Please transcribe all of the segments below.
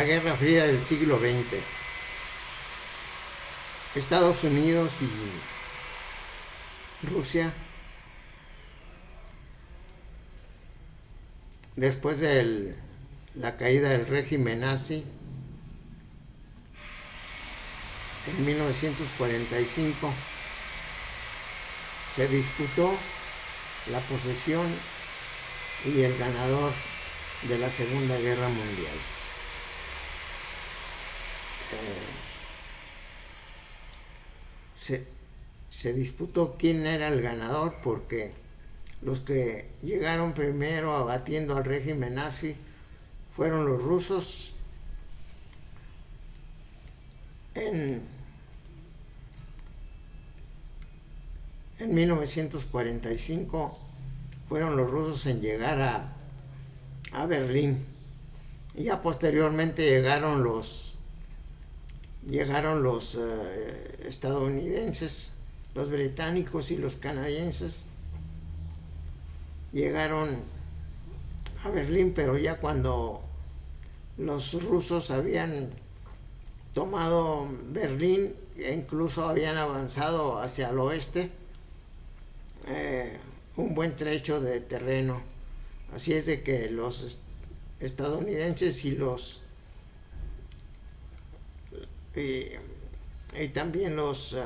la Guerra Fría del siglo XX. Estados Unidos y Rusia, después de la caída del régimen nazi en 1945, se disputó la posesión y el ganador de la Segunda Guerra Mundial. Se disputó quién era el ganador, porque los que llegaron primero abatiendo al régimen nazi fueron los rusos en 1945. Fueron los rusos en llegar a Berlín, y ya posteriormente llegaron los estadounidenses, los británicos y los canadienses llegaron a Berlín, pero ya cuando los rusos habían tomado Berlín e incluso habían avanzado hacia el oeste, un buen trecho de terreno. Así es de que los estadounidenses y también los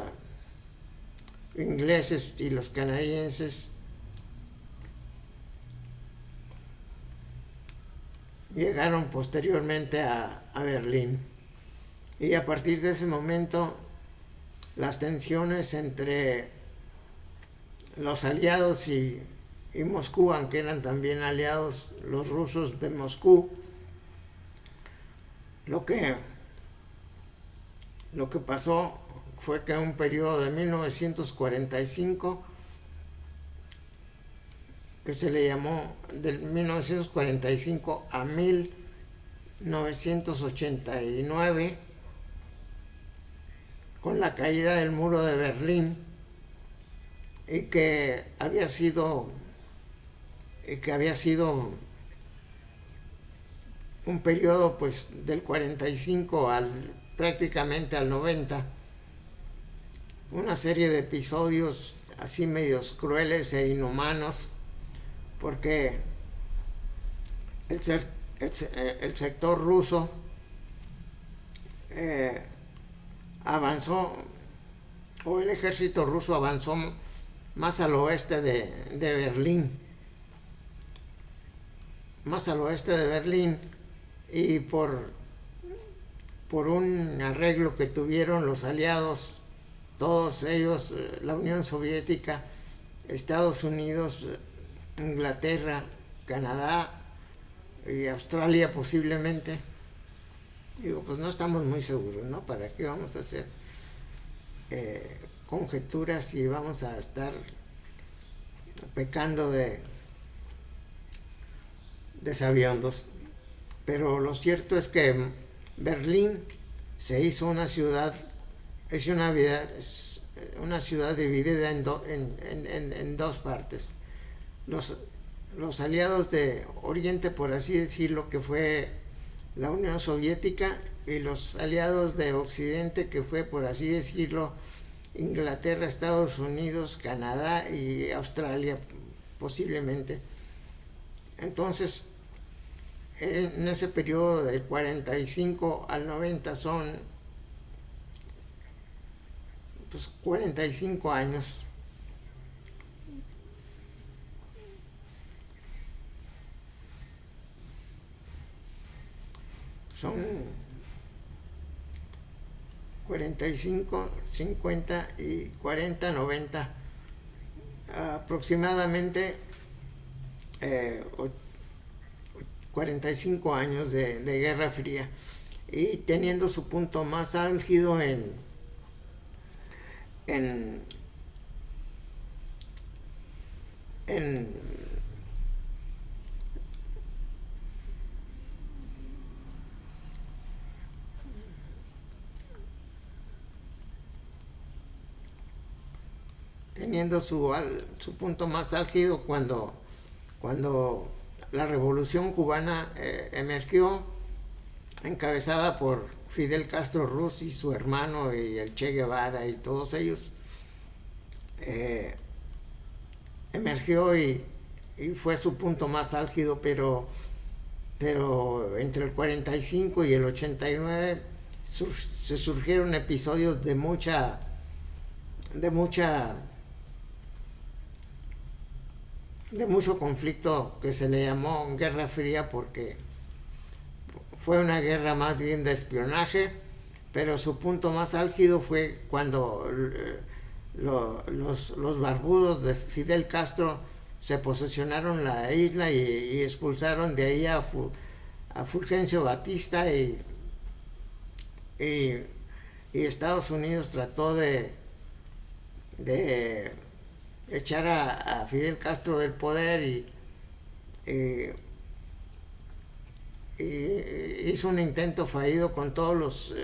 ingleses y los canadienses llegaron posteriormente a Berlín, y a partir de ese momento las tensiones entre los aliados y Moscú, aunque eran también aliados los rusos de Moscú, lo que pasó fue que en un periodo de 1945, que se le llamó del 1945 a 1989, con la caída del muro de Berlín, y que había sido un periodo pues del 45 prácticamente al 90, una serie de episodios así medios crueles e inhumanos, porque el sector ruso avanzó, o el ejército ruso avanzó más al oeste de Berlín, y por un arreglo que tuvieron los aliados, todos ellos, la Unión Soviética, Estados Unidos, Inglaterra, Canadá y Australia posiblemente. Digo, pues no estamos muy seguros, ¿no? ¿Para qué vamos a hacer conjeturas y vamos a estar pecando de sabiondos? Pero lo cierto es que Berlín se hizo una ciudad, es una ciudad dividida en dos partes. Los aliados de Oriente, por así decirlo, que fue la Unión Soviética, y los aliados de Occidente, que fue, por así decirlo, Inglaterra, Estados Unidos, Canadá y Australia posiblemente. Entonces, en ese periodo del 45 al 90 son pues 45 años. Son 45, 50 y 40, 90, aproximadamente 45 años de Guerra Fría, y teniendo su punto más álgido teniendo su punto más álgido cuando la Revolución Cubana emergió, encabezada por Fidel Castro Ruz y su hermano y el Che Guevara y todos ellos, eh, emergió y fue su punto más álgido, pero entre el 45 y el 89 se surgieron episodios de mucha de mucho conflicto que se le llamó Guerra Fría, porque fue una guerra más bien de espionaje, pero su punto más álgido fue cuando los barbudos de Fidel Castro se posesionaron la isla y expulsaron de ahí a Fulgencio Batista y, y Estados Unidos trató de echar a Fidel Castro del poder y hizo un intento fallido con todos los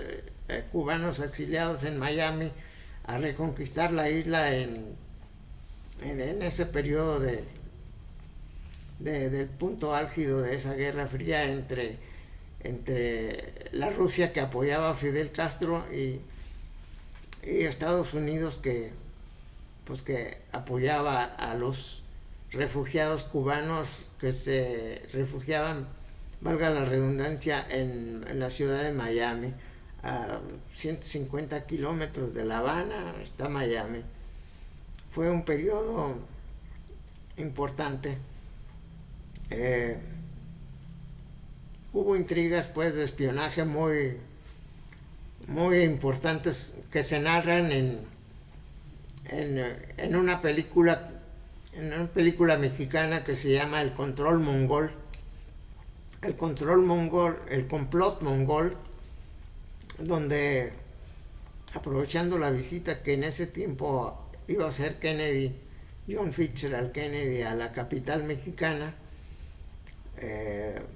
cubanos exiliados en Miami a reconquistar la isla en ese periodo del punto álgido de esa Guerra Fría entre la Rusia que apoyaba a Fidel Castro y Estados Unidos que apoyaba a los refugiados cubanos que se refugiaban, valga la redundancia, en la ciudad de Miami. A 150 kilómetros de La Habana está Miami. Fue un periodo importante. Hubo intrigas pues de espionaje muy importantes que se narran en una película mexicana que se llama El Control Mongol. El complot mongol, donde, aprovechando la visita que en ese tiempo iba a hacer John Fitzgerald Kennedy, a la capital mexicana,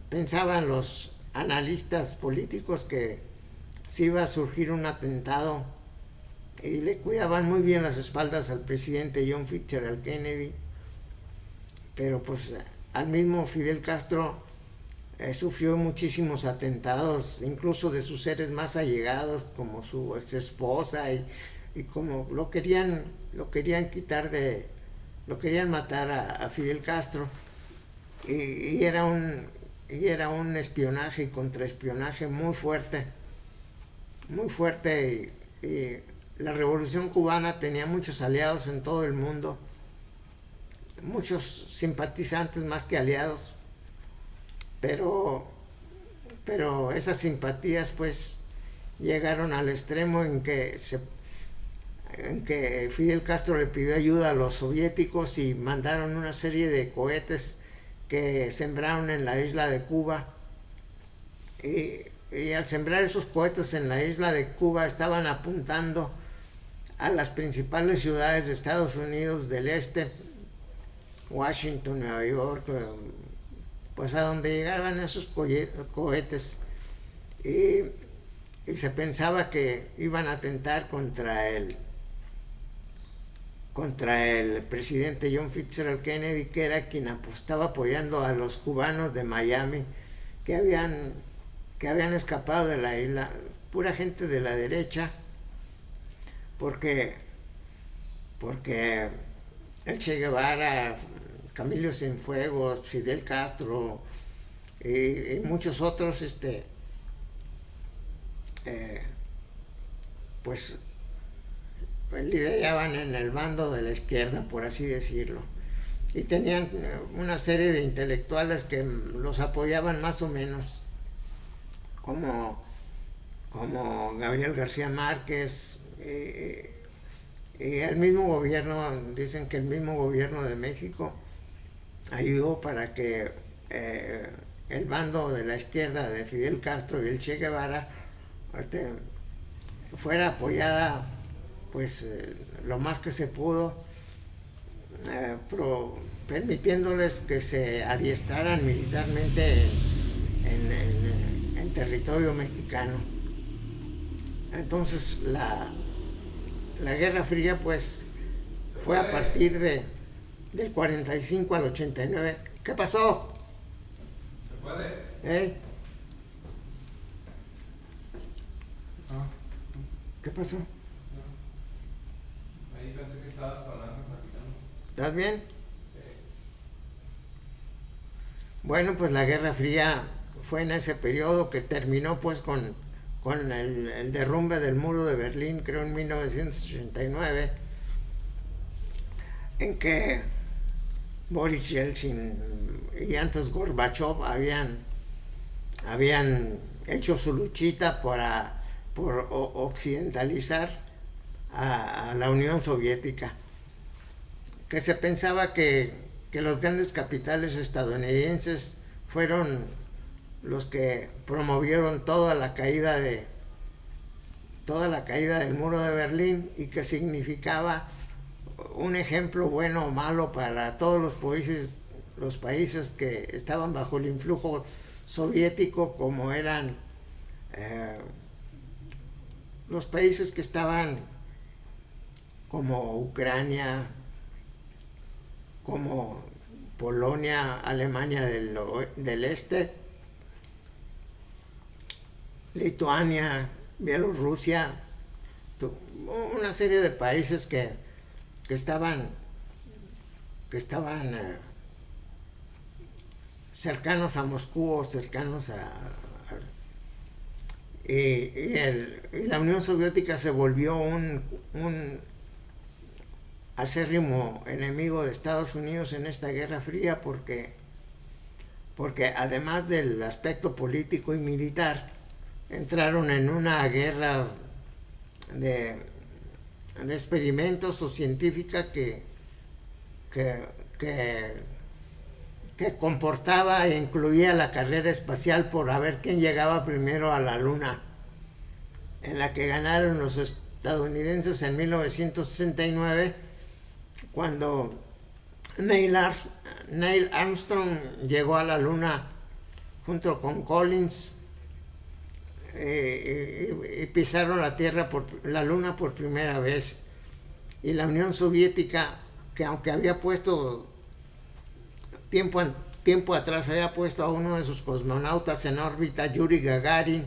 pensaban los analistas políticos que se iba a surgir un atentado y le cuidaban muy bien las espaldas al presidente John Fitzgerald Kennedy, pero pues al mismo Fidel Castro sufrió muchísimos atentados, incluso de sus seres más allegados, como su ex esposa, y como lo querían matar a Fidel Castro, y era un espionaje y contraespionaje muy fuerte, y la Revolución Cubana tenía muchos aliados en todo el mundo, muchos simpatizantes más que aliados, pero esas simpatías pues llegaron al extremo en que Fidel Castro le pidió ayuda a los soviéticos y mandaron una serie de cohetes que sembraron en la isla de Cuba, y al sembrar esos cohetes en la isla de Cuba estaban apuntando a las principales ciudades de Estados Unidos del este, Washington, Nueva York, pues a donde llegaban esos cohetes, y se pensaba que iban a atentar contra el presidente John Fitzgerald Kennedy, que era quien estaba apoyando a los cubanos de Miami que habían escapado de la isla, pura gente de la derecha, porque el Che Guevara, Camilo Cienfuegos, Fidel Castro y muchos otros pues lideraban en el bando de la izquierda, por así decirlo, y tenían una serie de intelectuales que los apoyaban más o menos, como Gabriel García Márquez, y el mismo gobierno, dicen que el mismo gobierno de México ayudó para que el bando de la izquierda de Fidel Castro y el Che Guevara fuera apoyada pues lo más que se pudo, permitiéndoles que se adiestraran militarmente en territorio mexicano. Entonces la Guerra Fría pues fue a partir del 45 al 89. ¿Qué pasó? ¿Se puede? ¿Eh? Ah, ¿Qué pasó? ahí pensé que estabas hablando, platicando. ¿Estás bien? Eh, Bueno, pues la Guerra Fría fue en ese periodo que terminó pues con el derrumbe del muro de Berlín, creo en 1989, en que Boris Yeltsin y antes Gorbachev habían hecho su luchita por occidentalizar a la Unión Soviética, que se pensaba que los grandes capitales estadounidenses fueron los que promovieron toda la caída del muro de Berlín, y que significaba un ejemplo bueno o malo para todos los países que estaban bajo el influjo soviético, como eran eh, los países que estaban como Ucrania, como Polonia, Alemania del Este, Lituania, Bielorrusia, una serie de países que estaban, que estaban cercanos a Moscú o cercanos y la Unión Soviética se volvió un acérrimo enemigo de Estados Unidos en esta Guerra Fría, porque además del aspecto político y militar, entraron en una guerra de, de experimentos o científica que, que, que comportaba e incluía la carrera espacial por a ver quién llegaba primero a la Luna, en la que ganaron los estadounidenses en 1969, cuando Neil Armstrong llegó a la Luna junto con Collins, y pisaron la Luna por primera vez. Y la Unión Soviética, que aunque había puesto tiempo, tiempo atrás, había puesto a uno de sus cosmonautas en órbita, Yuri Gagarin,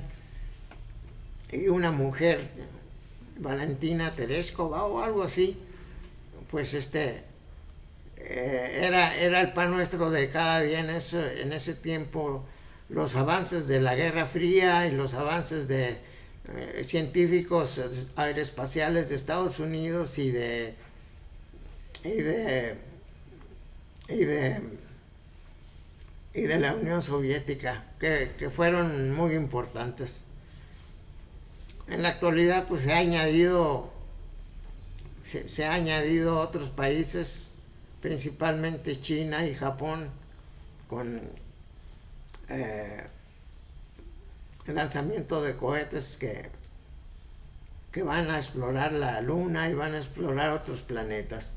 y una mujer, Valentina Tereshkova o algo así, pues era el pan nuestro de cada día en ese tiempo, los avances de la Guerra Fría y los avances de científicos aeroespaciales de Estados Unidos y de y de y de la Unión Soviética, que fueron muy importantes. En la actualidad pues se ha añadido otros países, principalmente China y Japón, con eh, el lanzamiento de cohetes que van a explorar la Luna y van a explorar otros planetas.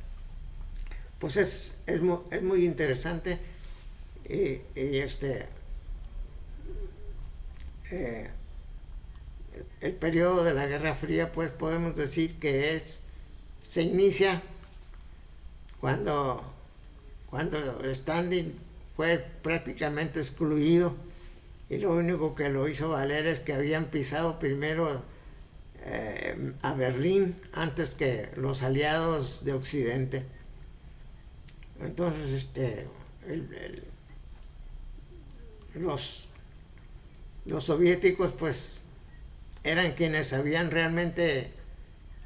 Pues es muy interesante, y eh, el periodo de la Guerra Fría, pues podemos decir que se inicia cuando, cuando Stalin fue prácticamente excluido, y lo único que lo hizo valer es que habían pisado primero a Berlín antes que los aliados de Occidente. Entonces el, el, los, los soviéticos pues eran quienes habían realmente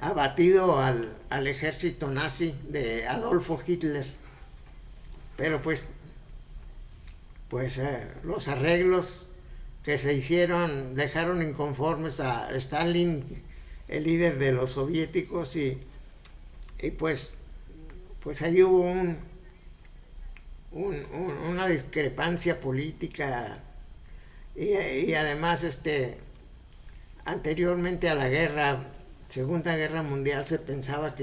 abatido al ejército nazi de Adolfo Hitler, pero los arreglos que se hicieron dejaron inconformes a Stalin, el líder de los soviéticos, y pues ahí hubo una discrepancia política, y además anteriormente a la Segunda Guerra Mundial, se pensaba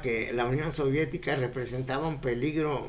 que la Unión Soviética representaba un peligro